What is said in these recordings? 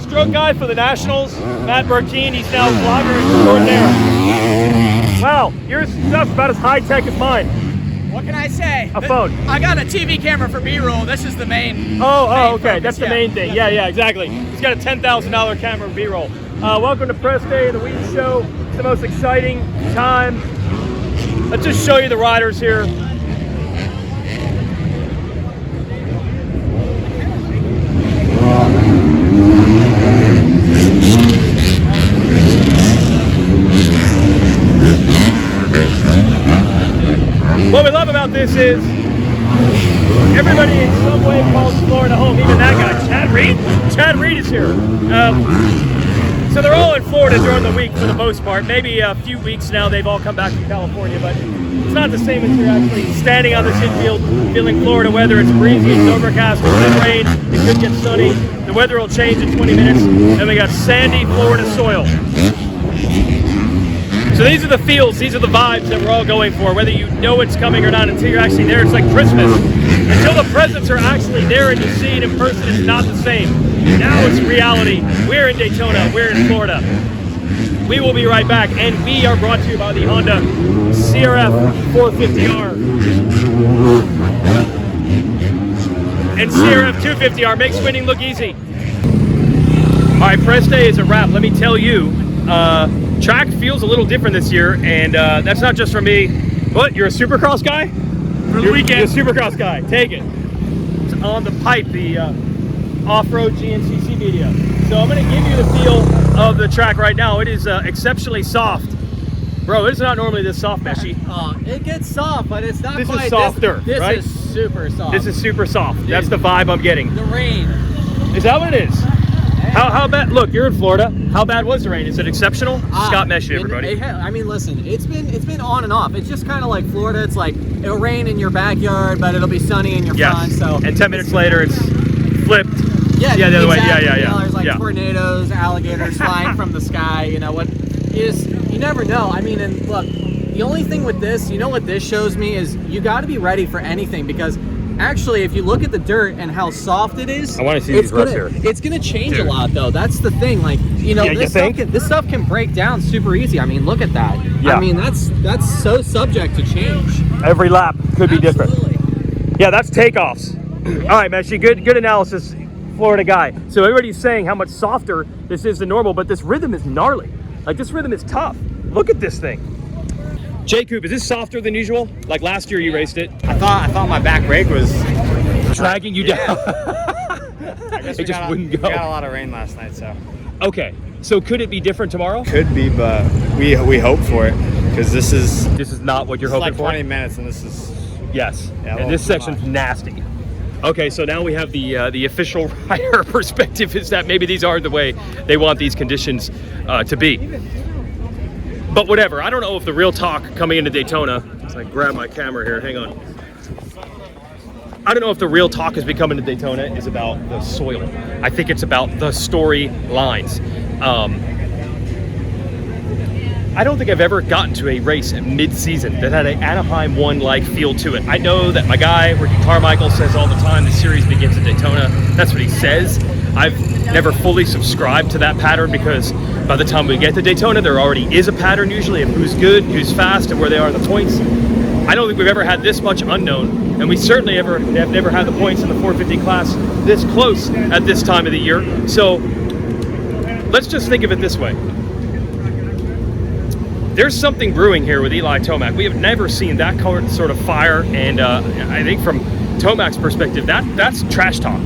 stroke guy for the Nationals, Matt Bertine. He's now a vlogger extraordinaire. Wow, your stuff's about as high-tech as mine. What can I say? A phone. I got a TV camera for B-roll. This is the main. Oh, okay. focus, That's the main thing. Yeah, exactly. He's got a $10,000 camera for B-roll. Welcome to press day of the Weege show. It's the most exciting time. Let's just show you the riders here. What we love about this is everybody in some way calls Florida home. Even that guy, Chad Reed. Chad Reed is here. So they're all in Florida during the week for the most part. Maybe a few weeks now they've all come back from California, but it's not the same as you're actually standing on this infield, feeling Florida weather. It's breezy, it's overcast, it could rain, it could get sunny. The weather will change in 20 minutes. Then we got sandy Florida soil. So these are the feels, these are the vibes that we're all going for, whether you know it's coming or not until you're actually there. It's like Christmas. Until the presents are actually there and you see it in person, it's not the same. Now it's reality. We're in Daytona, we're in Florida. We will be right back, and we are brought to you by the Honda CRF 450R. And CRF 250R makes winning look easy. All right, press day is a wrap. Let me tell you, track feels a little different this year, and that's not just for me. What? You're a Supercross guy? For the weekend. You're a Supercross guy. Take it. It's on the pipe, the off-road GNCC media. So I'm going to give you the feel of the track right now. It is exceptionally soft. Bro, it's not normally this soft, Meshy. It gets soft, but it's not this quite. Is softer, this right? is super soft. This is super soft. Dude, that's the vibe I'm getting. The rain. Is that what it is? How bad? Look, you're in Florida. How bad was the rain? Is it exceptional? Scott Meshy, everybody. I mean, listen, it's been on and off. It's just kind of like Florida. It's like it'll rain in your backyard, but it'll be sunny in your front. So and 10 minutes later, it's flipped. Yeah, the other way. Yeah. You know, there's like tornadoes, alligators flying from the sky. You know what? You never know. I mean, and look, the only thing with this, you know what this shows me is you got to be ready for anything, because actually, if you look at the dirt and how soft it is, I want to see these ruts here. It's going to change a lot, though. That's the thing. Like, you know, this stuff can break down super easy. I mean, look at that. Yeah. I mean, that's so subject to change. Every lap could be different. Yeah, that's takeoffs. All right, Meshy, good analysis, Florida guy. So everybody's saying how much softer this is than normal, but this rhythm is gnarly. Like, this rhythm is tough. Look at this thing. J. Coop, is this softer than usual? Like last year you raced it. I thought my back brake was dragging you down. I guess it just wouldn't go. We got a lot of rain last night, so. Okay, so could it be different tomorrow? Could be, but we hope for it, because this is not what you're hoping like for. 20 minutes, and this is and this section's nasty. Okay, so now we have the official rider perspective is that maybe these are the way they want these conditions to be. But whatever, I don't know if the real talk coming into Daytona, as I grab my camera here, hang on. I don't know if the real talk is becoming to Daytona is about the soil. I think it's about the storylines. I don't think I've ever gotten to a race in mid-season that had an Anaheim 1-like feel to it. I know that my guy, Ricky Carmichael, says all the time the series begins at Daytona. That's what he says. I've never fully subscribed to that pattern, because by the time we get to Daytona, there already is a pattern usually of who's good, who's fast, and where they are in the points. I don't think we've ever had this much unknown, and we certainly have never had the points in the 450 class this close at this time of the year. So let's just think of it this way. There's something brewing here with Eli Tomac. We have never seen that sort of fire, and I think from Tomac's perspective, that's trash talk.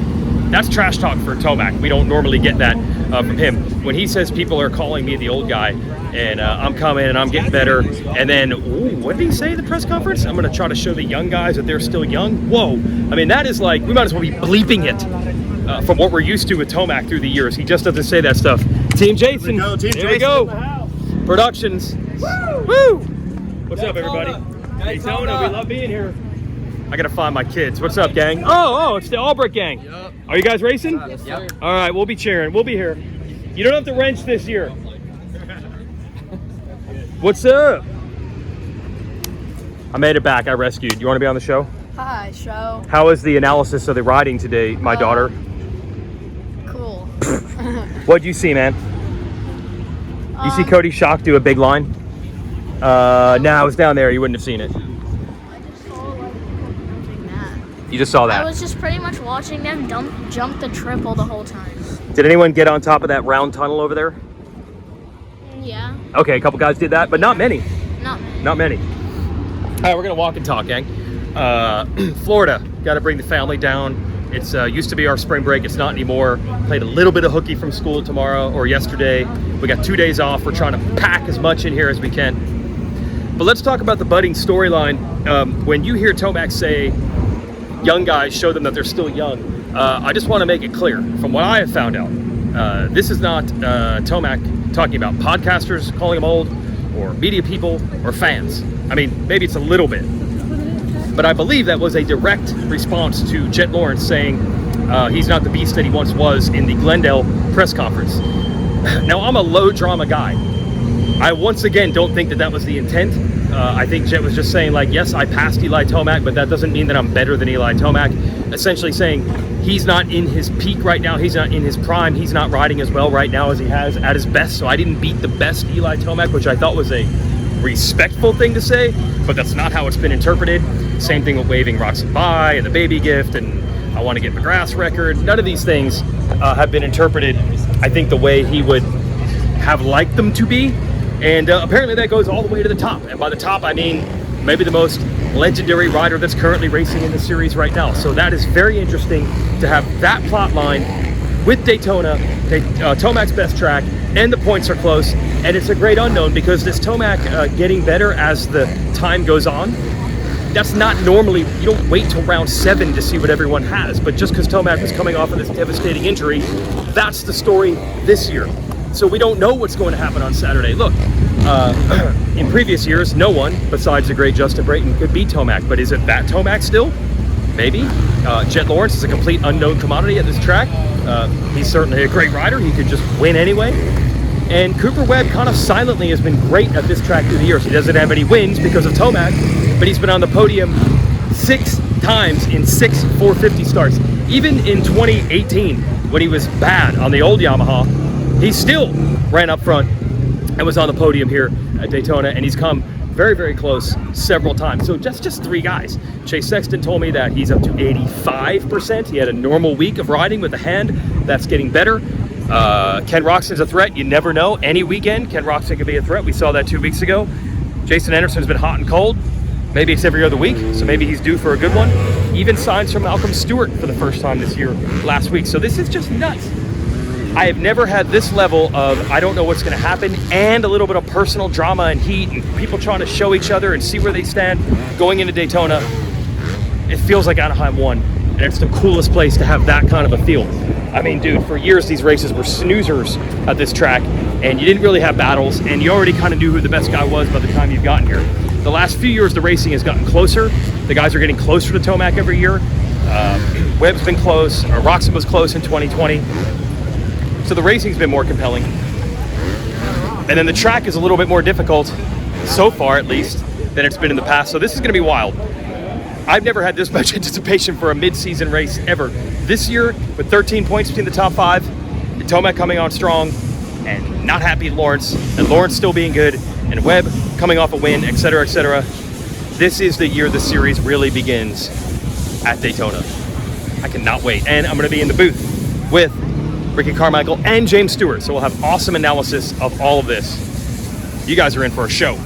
That's trash talk for Tomac. We don't normally get that from him. When he says people are calling me the old guy, and I'm coming and I'm getting better, and then, what did he say at the press conference? I'm going to try to show the young guys that they're still young. Whoa. I mean, that is like, we might as well be bleeping it from what we're used to with Tomac through the years. He just doesn't say that stuff. Team Jason. Here we go. Productions. Woo! What's up, everybody? Daytona, we love being here. I gotta find my kids. What's up, gang? Oh, it's the Albrecht gang. Yep. Are you guys racing? Yes, sir. All right, we'll be cheering. We'll be here. You don't have to wrench this year. What's up? I made it back. I rescued. You want to be on the show? Hi, show. How is the analysis of the riding today, my daughter? Cool. What'd you see, man? You see Cody Schock do a big line? No, I was down there. You wouldn't have seen it. You just saw that. I was just pretty much watching them jump the triple the whole time. Did anyone get on top of that round tunnel over there? Yeah. Okay, a couple guys did that, but not many. Not many. Not many. All right, we're gonna walk and talk, gang. Florida, got to bring the family down. It's used to be our spring break. It's not anymore. Played a little bit of hooky from school tomorrow or yesterday. We got 2 days off. We're trying to pack as much in here as we can. But let's talk about the budding storyline. When you hear Tomac say, young guys, show them that they're still young, I just want to make it clear, from what I have found out, this is not Tomac talking about podcasters calling them old, or media people, or fans. I mean, maybe it's a little bit. But I believe that was a direct response to Jett Lawrence saying he's not the beast that he once was in the Glendale press conference. Now, I'm a low drama guy. I once again don't think that that was the intent. I think Jett was just saying, like, yes, I passed Eli Tomac, but that doesn't mean that I'm better than Eli Tomac. Essentially saying he's not in his peak right now. He's not in his prime. He's not riding as well right now as he has at his best. So I didn't beat the best Eli Tomac, which I thought was a respectful thing to say, but that's not how it's been interpreted. Same thing with waving Roxy by and the baby gift and I want to get McGrath's record. None of these things have been interpreted, I think, the way he would have liked them to be. And apparently that goes all the way to the top. And by the top, I mean maybe the most legendary rider that's currently racing in the series right now. So that is very interesting to have that plot line with Daytona, Tomac's best track, and the points are close. And it's a great unknown because this Tomac getting better as the time goes on, that's not normally, you don't wait till round 7 to see what everyone has. But just because Tomac was coming off of this devastating injury, that's the story this year. So we don't know what's going to happen on Saturday. Look, in previous years, no one besides the great Justin Brayton could beat Tomac. But is it that Tomac still? Maybe. Jett Lawrence is a complete unknown commodity at this track. He's certainly a great rider. He could just win anyway. And Cooper Webb kind of silently has been great at this track through the years. He doesn't have any wins because of Tomac, but he's been on the podium 6 times in 6 450 starts. Even in 2018, when he was bad on the old Yamaha, he still ran up front and was on the podium here at Daytona, and he's come very, very close several times. So just 3 guys. Chase Sexton told me that he's up to 85%. He had a normal week of riding with a hand. That's getting better. Ken Roczen's a threat. You never know. Any weekend, Ken Roczen could be a threat. We saw that 2 weeks ago. Jason Anderson's been hot and cold. Maybe it's every other week, so maybe he's due for a good one. Even signs from Malcolm Stewart for the first time this year last week. So this is just nuts. I have never had this level of I don't know what's going to happen, and a little bit of personal drama and heat and people trying to show each other and see where they stand going into Daytona. It feels like Anaheim won, and it's the coolest place to have that kind of a feel. I mean, dude, for years these races were snoozers at this track, and you didn't really have battles, and you already kind of knew who the best guy was by the time you've gotten here. The last few years, the racing has gotten closer. The guys are getting closer to Tomac every year. Webb's been close. Roczen was close in 2020. So the racing's been more compelling. And then the track is a little bit more difficult, so far at least, than it's been in the past. So this is going to be wild. I've never had this much anticipation for a mid-season race ever. This year, with 13 points between the top 5, Tomac coming on strong, and not happy Lawrence, and Lawrence still being good, and Webb coming off a win, etc., etc. This is the year the series really begins at Daytona. I cannot wait. And I'm going to be in the booth with Ricky Carmichael and James Stewart, so we'll have awesome analysis of all of this. You guys are in for a show.